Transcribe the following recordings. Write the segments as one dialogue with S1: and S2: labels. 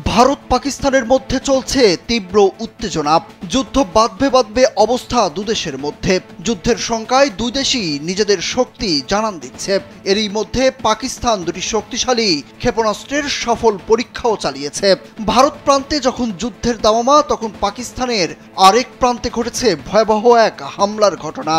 S1: ভারত পাকিস্তানের মধ্যে চলছে তীব্র উত্তেজনা। যুদ্ধ বাঁধবে অবস্থা দুদেশের মধ্যে। যুদ্ধের শঙ্কায় দুই দেশই নিজেদের শক্তি জানান দিচ্ছে। এরই মধ্যে পাকিস্তান দুটি শক্তিশালী ক্ষেপণাস্ত্রের সফল পরীক্ষাও চালিয়েছে। ভারত প্রান্তে যখন যুদ্ধের দামামা, তখন পাকিস্তানের আরেক প্রান্তে ঘটেছে ভয়াবহ এক হামলার ঘটনা।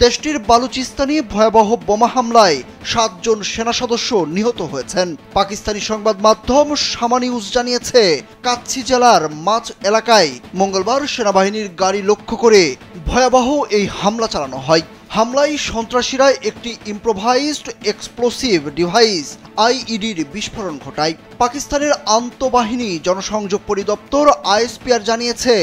S1: দেশটির বালুচিস্তানে ভয়াবহ বোমা হামলায় 7 জন সেনা সদস্য নিহত হয়েছেন। পাকিস্তানি সংবাদ মাধ্যম শামা নিউজ জানিয়েছে, কাচ্ছি জেলার মাছ এলাকায় মঙ্গলবার সেনাবাহিনীর গাড়ি লক্ষ্য করে ভয়াবহ এই হামলা চালানো হয়। হামলায় সন্ত্রাসীরা একটি ইম্প্রোভাইজড এক্সপ্লোসিভ ডিভাইস আইইডির বিস্ফোরণ ঘটায়। পাকিস্তানের আন্তঃবাহিনী জনসংযোগ পরিদপ্তর আইএসপিআর জানিয়েছে,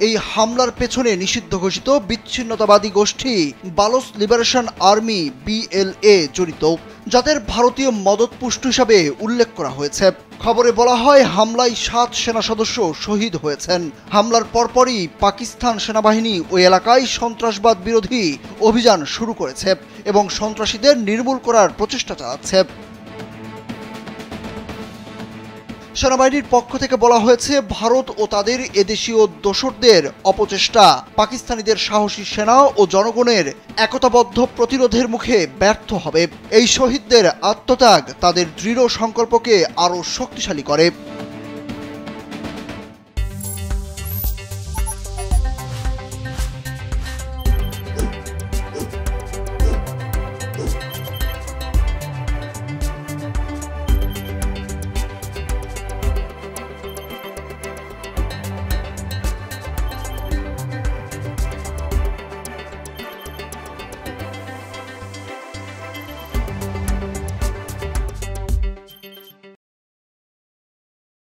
S1: এই হামলার পেছনে নিষিদ্ধ ঘোষিত বিচ্ছিন্নতাবাদী গোষ্ঠী বালোচ লিবারেশন আর্মি BLA জড়িত, যাদের ভারতীয় মদতপুষ্ট হিসাবে উল্লেখ করা হয়েছে। খবরে বলা হয়, হামলায় 7 সেনা সদস্য শহীদ হয়েছেন। হামলার পরপরই পাকিস্তান সেনাবাহিনী ওই এলাকায় সন্ত্রাসবাদ বিরোধী অভিযান শুরু করেছে এবং সন্ত্রাসীদের নির্মূল করার প্রচেষ্টা চালাচ্ছে। সেনাবাহিনীর পক্ষ থেকে বলা হয়েছে, ভারত ও তাদের এদেশীয় দোসরদের অপচেষ্টা পাকিস্তানিদের সাহসী সেনা ও জনগণের একতাবদ্ধ প্রতিরোধের মুখে ব্যর্থ হবে। এই শহীদদের আত্মত্যাগ তাদের দৃঢ় সংকল্পকে আরও শক্তিশালী করে।